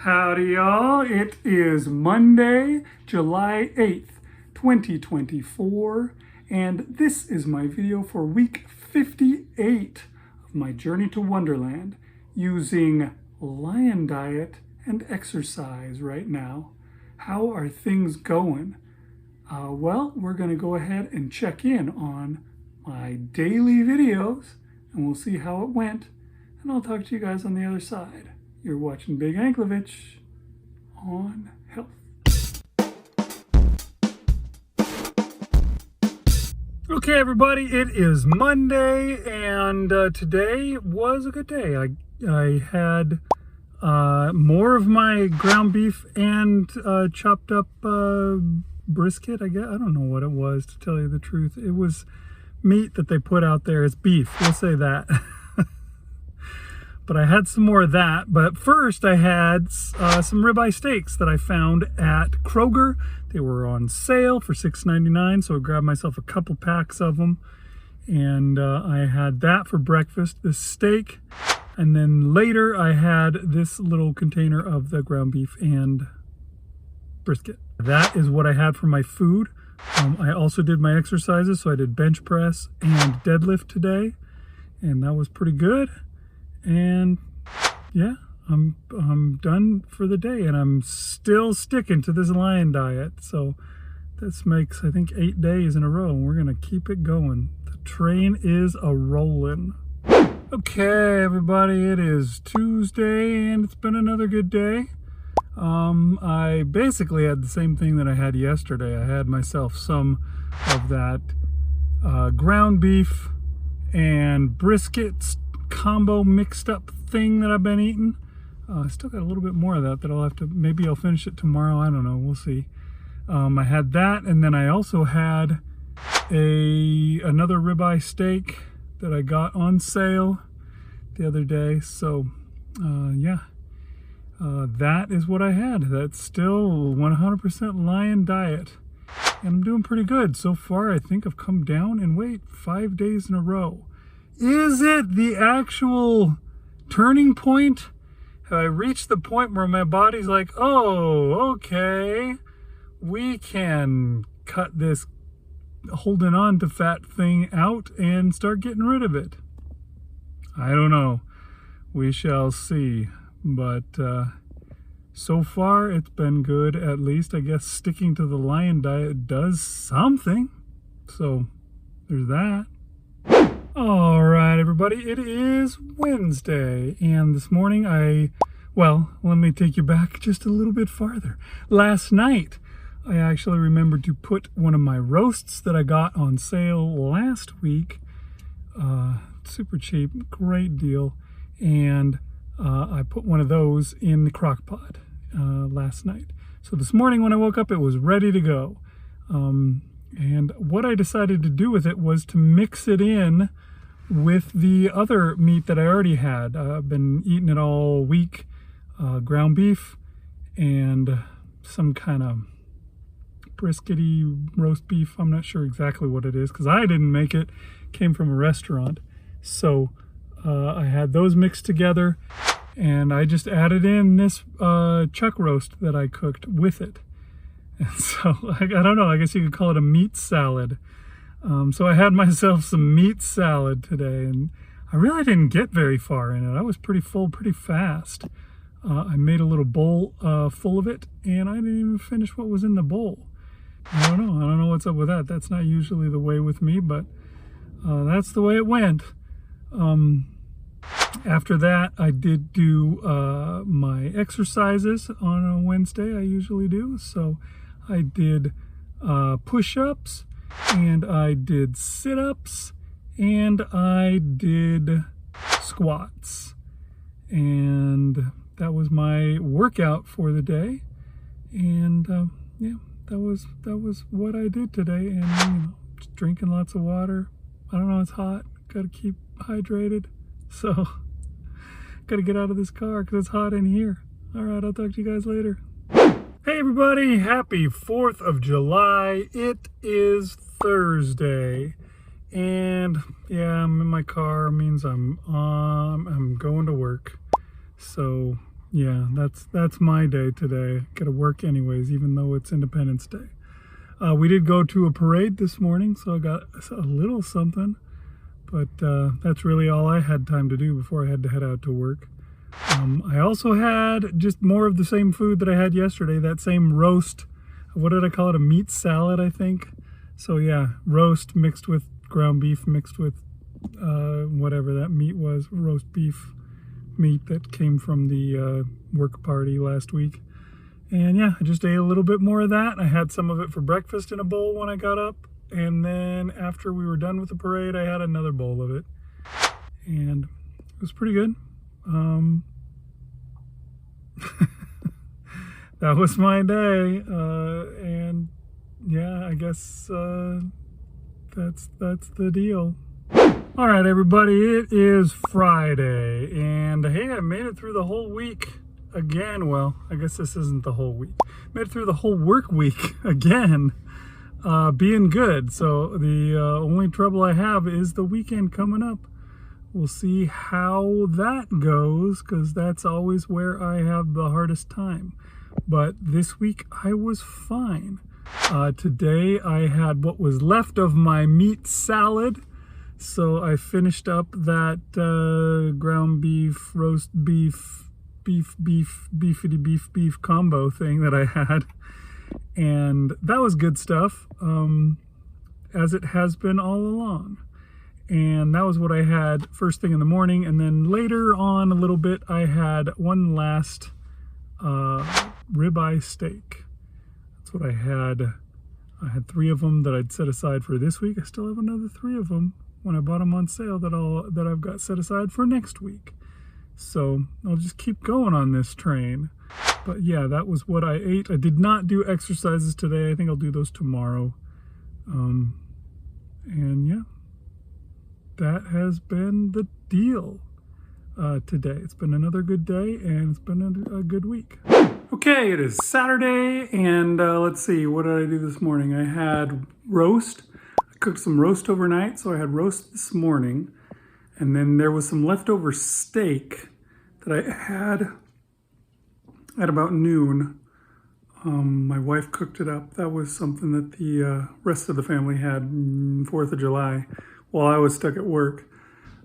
Howdy y'all, it is Monday, July 8th, 2024, and this is my video for week 58 of my journey to Wonderland using lion diet and exercise right now. How are things going? Well, we're going to go ahead and check in on my daily videos and we'll see how it went, and I'll talk to you guys on the other side. You're watching Big Anklovich on health. Okay, everybody, it is Monday, and today was a good day. I had more of my ground beef and chopped up brisket, I guess. I don't know what it was, to tell you the truth. It was meat that they put out there. It's beef, we'll say that. But I had some more of that. But first I had some ribeye steaks that I found at Kroger. They were on sale for $6.99, so I grabbed myself a couple packs of them. And I had that for breakfast, this steak. And then later I had this little container of the ground beef and brisket. That is what I had for my food. I also did my exercises, so I did bench press and deadlift today. And that was pretty good. And yeah, I'm done for the day, and I'm still sticking to this lion diet. So this makes, I think, 8 days in a row, and we're gonna keep it going. The train is a-rolling. Okay, everybody, it is Tuesday, and it's been another good day. I basically had the same thing that I had yesterday. I had myself some of that ground beef and brisket combo mixed up thing that I've been eating. I still got a little bit more of that I'll have to, maybe I'll finish it tomorrow, I don't know, we'll see. I had that, and then I also had another ribeye steak that I got on sale the other day. So yeah, that is what I had. That's still 100% lion diet, and I'm doing pretty good so far. I think I've come down in weight 5 days in a row. Is it the actual turning point? Have I reached the point where my body's like, oh, okay, we can cut this holding on to fat thing out and start getting rid of it? I don't know. We shall see. But so far it's been good. At least I guess sticking to the lion diet does something. So there's that. All right, everybody, it is Wednesday, and this morning well, let me take you back just a little bit farther. Last night, I actually remembered to put one of my roasts that I got on sale last week, super cheap, great deal, and I put one of those in the crock pot last night. So this morning when I woke up, it was ready to go. And what I decided to do with it was to mix it in with the other meat that I already had. I've been eating it all week, ground beef and some kind of briskety roast beef. I'm not sure exactly what it is because I didn't make it. It came from a restaurant. So I had those mixed together, and I just added in this chuck roast that I cooked with it. And so, I don't know, I guess you could call it a meat salad. So I had myself some meat salad today, and I really didn't get very far in it. I was pretty full pretty fast. I made a little bowl full of it, and I didn't even finish what was in the bowl. I don't know what's up with that. That's not usually the way with me, but that's the way it went. After that, I did do my exercises on a Wednesday. I usually do. So I did push-ups, and I did sit-ups, and I did squats. And that was my workout for the day. And yeah, that was what I did today. And just drinking lots of water. I don't know, it's hot. Gotta keep hydrated. So gotta get out of this car because it's hot in here. All right, I'll talk to you guys later. Hey everybody, happy 4th of July. It is Thursday, and yeah, I'm in my car. It means I'm going to work. So yeah, that's my day today. Gotta work anyways, even though it's Independence Day. We did go to a parade this morning, so I got a little something, but that's really all I had time to do before I had to head out to work. I also had just more of the same food that I had yesterday, that same roast. What did I call it? A meat salad, I think. So yeah, roast mixed with ground beef, mixed with whatever that meat was, roast beef meat that came from the work party last week. And yeah, I just ate a little bit more of that. I had some of it for breakfast in a bowl when I got up. And then after we were done with the parade, I had another bowl of it. And it was pretty good. That was my day, and yeah, I guess that's the deal. All right, everybody, it is Friday, and hey, I made it through the whole week again. Well, I guess this isn't the whole week. Made it through the whole work week again, being good. So the only trouble I have is the weekend coming up. We'll see how that goes, because that's always where I have the hardest time. But this week I was fine. Today I had what was left of my meat salad. So I finished up that ground beef, roast beef, beefity beef combo thing that I had. And that was good stuff, as it has been all along. And that was what I had first thing in the morning, and then later on a little bit I had one last ribeye steak. That's what I had. I had 3 of them that I'd set aside for this week. I still have another 3 of them when I bought them on sale that I've got set aside for next week. So I'll just keep going on this train. But yeah, that was what I ate. I did not do exercises today. I think I'll do those tomorrow. And yeah, that has been the deal today. It's been another good day, and it's been a good week. Okay, it is Saturday, and let's see, what did I do this morning? I had roast. I cooked some roast overnight, so I had roast this morning. And then there was some leftover steak that I had at about noon. My wife cooked it up. That was something that the rest of the family had 4th of July while I was stuck at work.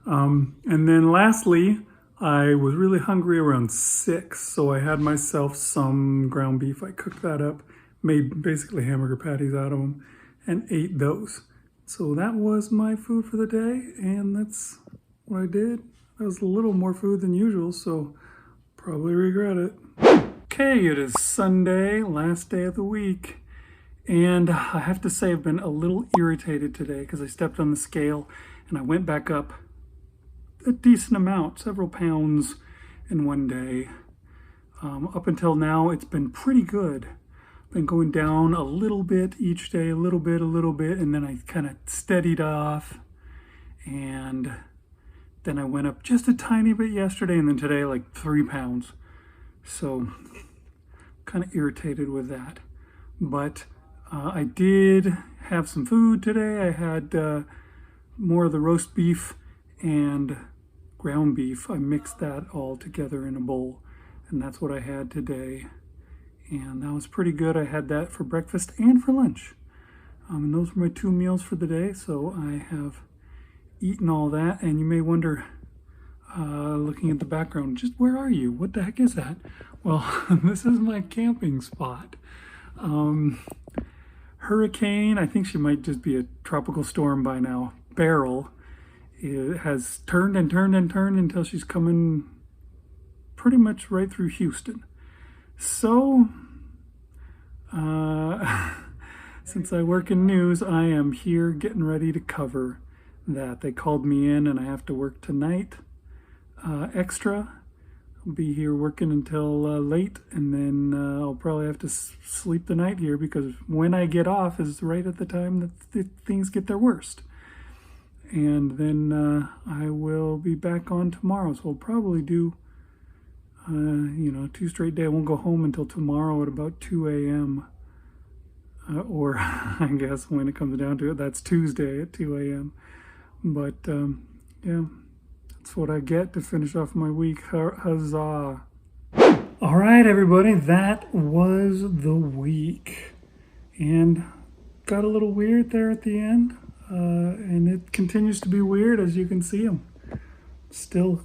And then lastly, I was really hungry around 6, so I had myself some ground beef. I cooked that up, made basically hamburger patties out of them, and ate those. So that was my food for the day, and that's what I did. That was a little more food than usual, so probably regret it. Okay, it is Sunday, last day of the week. And I have to say I've been a little irritated today because I stepped on the scale and I went back up a decent amount, several pounds in one day. Up until now, it's been pretty good. Been going down a little bit each day, a little bit, and then I kind of steadied off. And then I went up just a tiny bit yesterday, and then today like 3 pounds. So kind of irritated with that. But I did have some food today. I had more of the roast beef and ground beef. I mixed that all together in a bowl, and that's what I had today. And that was pretty good. I had that for breakfast and for lunch. And those were my 2 meals for the day, so I have eaten all that. And you may wonder, looking at the background, just where are you? What the heck is that? Well, this is my camping spot. Hurricane, I think she might just be a tropical storm by now, Beryl, it has turned and turned and turned until she's coming pretty much right through Houston. So, since I work in news, I am here getting ready to cover that. They called me in and I have to work tonight extra. I'll be here working until late, and then I'll probably have to sleep the night here because when I get off is right at the time that things get their worst. And then I will be back on tomorrow, so I'll probably do 2 straight days. I won't go home until tomorrow at about 2 a.m. Or I guess when it comes down to it, that's Tuesday at 2 a.m. But yeah, that's what I get to finish off my week. Huzzah. All right, everybody, that was the week. And got a little weird there at the end. And it continues to be weird, as you can see. I'm still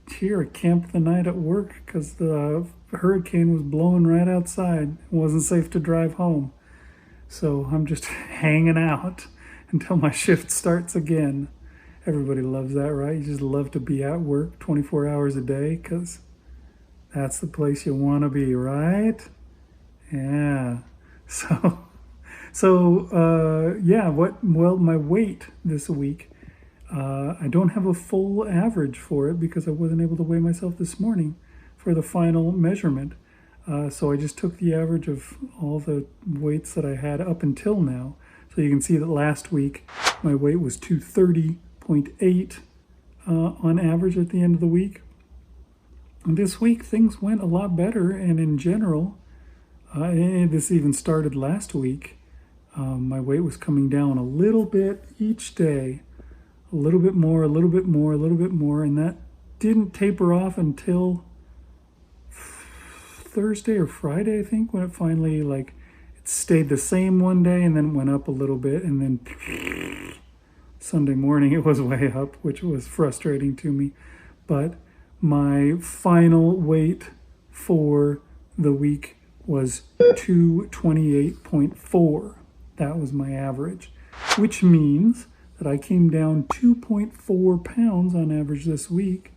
here. I camped the night at work because the hurricane was blowing right outside. It wasn't safe to drive home. So I'm just hanging out until my shift starts again. Everybody loves that, right? You just love to be at work 24 hours a day because that's the place you want to be, right? Yeah. So, yeah. Well, my weight this week. I don't have a full average for it because I wasn't able to weigh myself this morning for the final measurement. So I just took the average of all the weights that I had up until now. So you can see that last week my weight was 230.8 on average at the end of the week. And this week things went a lot better, and in general, this even started last week. My weight was coming down a little bit each day, a little bit more, a little bit more, a little bit more, and that didn't taper off until Thursday or Friday, I think, when it finally, it stayed the same one day and then went up a little bit, and then Sunday morning it was way up, which was frustrating to me. But my final weight for the week was 228.4. That was my average, which means that I came down 2.4 pounds on average this week,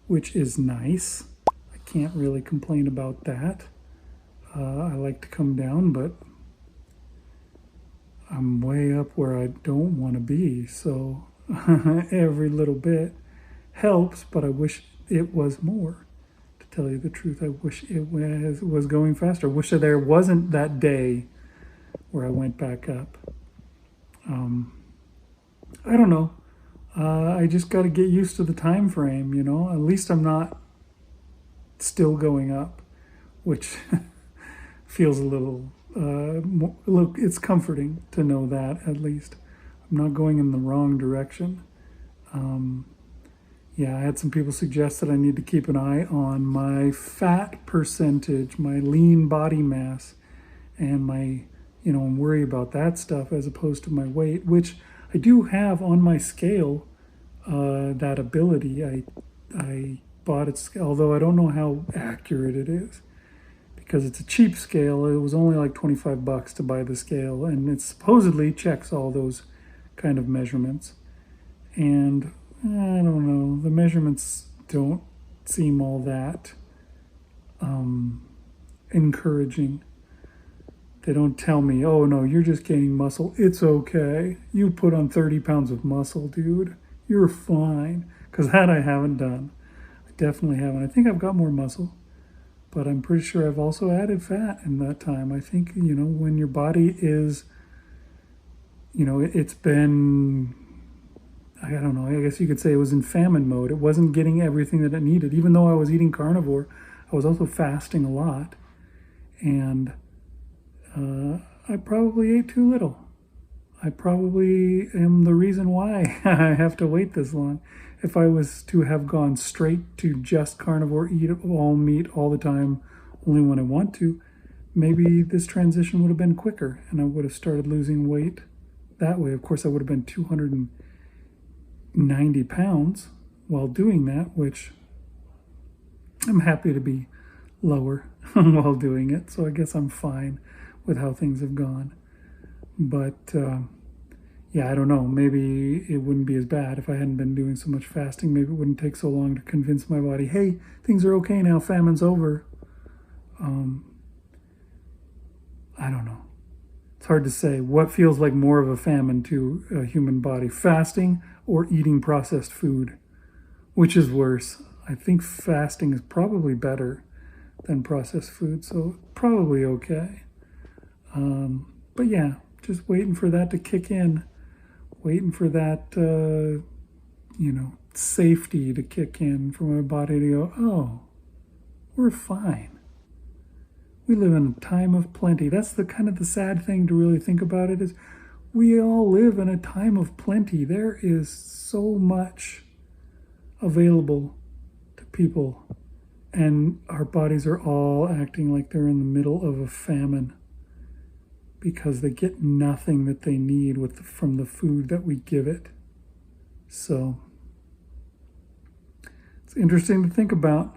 which is nice. I can't really complain about that. I like to come down, but I'm way up where I don't want to be. So every little bit helps, but I wish it was more. To tell you the truth, I wish it was going faster. I wish that there wasn't that day where I went back up. I don't know. I just got to get used to the time frame, you know. At least I'm not still going up, which feels a little, it's comforting to know that at least. I'm not going in the wrong direction. Yeah, I had some people suggest that I need to keep an eye on my fat percentage, my lean body mass, and my, and worry about that stuff as opposed to my weight, which I do have on my scale, that ability. I bought it, although I don't know how accurate it is because it's a cheap scale. It was only like $25 to buy the scale, and it supposedly checks all those kind of measurements. And I don't know, the measurements don't seem all that encouraging. They don't tell me, oh no, you're just gaining muscle. It's okay. You put on 30 pounds of muscle, dude. You're fine. Because that I haven't done. I definitely haven't. I think I've got more muscle, but I'm pretty sure I've also added fat in that time. I think, when your body is, it's been, I don't know, I guess you could say it was in famine mode. It wasn't getting everything that it needed. Even though I was eating carnivore, I was also fasting a lot. And I probably ate too little. I probably am the reason why I have to wait this long. If I was to have gone straight to just carnivore, eat all meat all the time, only when I want to, maybe this transition would have been quicker and I would have started losing weight that way. Of course, I would have been 290 pounds while doing that, which I'm happy to be lower while doing it. So I guess I'm fine with how things have gone. But yeah, I don't know. Maybe it wouldn't be as bad if I hadn't been doing so much fasting. Maybe it wouldn't take so long to convince my body, hey, things are okay now, famine's over. I don't know. It's hard to say what feels like more of a famine to a human body, fasting or eating processed food. Which is worse? I think fasting is probably better than processed food, so probably okay. But yeah, just waiting for that to kick in, waiting for that, safety to kick in for my body to go, oh, we're fine. We live in a time of plenty. That's the kind of the sad thing to really think about it is we all live in a time of plenty. There is so much available to people And our bodies are all acting like they're in the middle of a famine because they get nothing that they need from the food that we give it. So it's interesting to think about.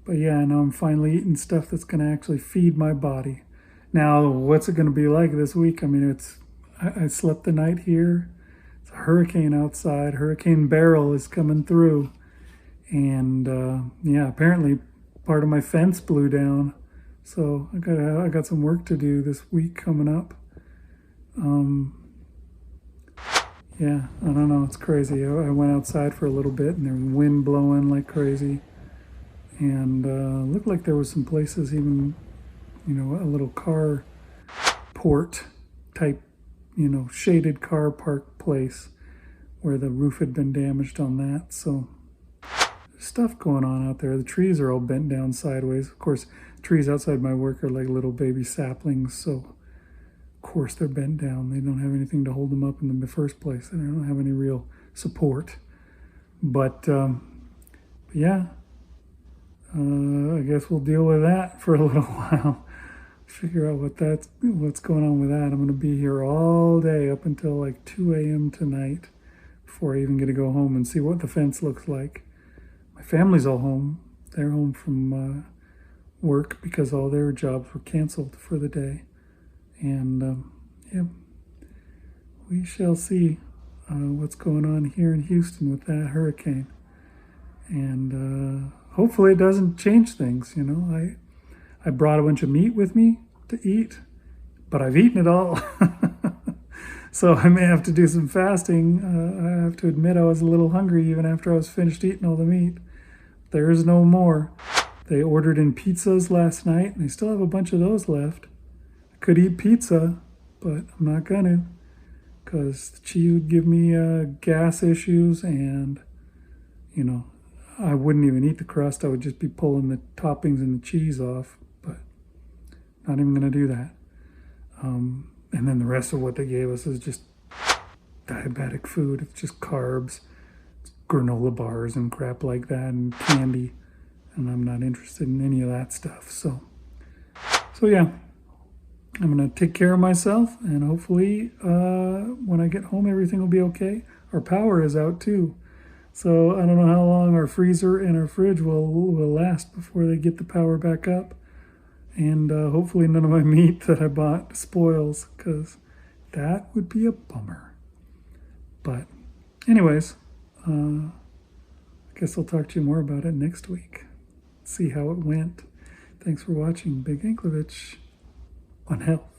But yeah, now I'm finally eating stuff that's going to actually feed my body. Now, what's it going to be like this week? I mean, I slept the night here. It's a hurricane outside. Hurricane Beryl is coming through. And yeah, apparently part of my fence blew down. So I got some work to do this week coming up. Yeah, I don't know. It's crazy. I went outside for a little bit and there was wind blowing like crazy. And looked like there was some places even, a little car port type, shaded car park place where the roof had been damaged on that. So there's stuff going on out there. The trees are all bent down sideways. Of course, trees outside my work are like little baby saplings. So of course they're bent down. They don't have anything to hold them up in the first place. They don't have any real support. But yeah. I guess we'll deal with that for a little while. Figure out what's going on with that. I'm going to be here all day up until like 2 a.m. tonight before I even get to go home and see what the fence looks like. My family's all home. They're home from work because all their jobs were canceled for the day. And yeah, we shall see what's going on here in Houston with that hurricane. And hopefully it doesn't change things. I brought a bunch of meat with me to eat, but I've eaten it all. So I may have to do some fasting. I have to admit I was a little hungry even after I was finished eating all the meat. There is no more. They ordered in pizzas last night, and they still have a bunch of those left. I could eat pizza, but I'm not gonna, because the cheese would give me gas issues, and I wouldn't even eat the crust. I would just be pulling the toppings and the cheese off, but not even going to do that. And then the rest of what they gave us is just diabetic food. It's just carbs, it's granola bars and crap like that, and candy. And I'm not interested in any of that stuff. So yeah, I'm going to take care of myself, and hopefully when I get home, everything will be okay. Our power is out too. So I don't know how long our freezer and our fridge will last before they get the power back up. And hopefully none of my meat that I bought spoils, because that would be a bummer. But anyways, I guess I'll talk to you more about it next week. See how it went. Thanks for watching Big Anklevich on health.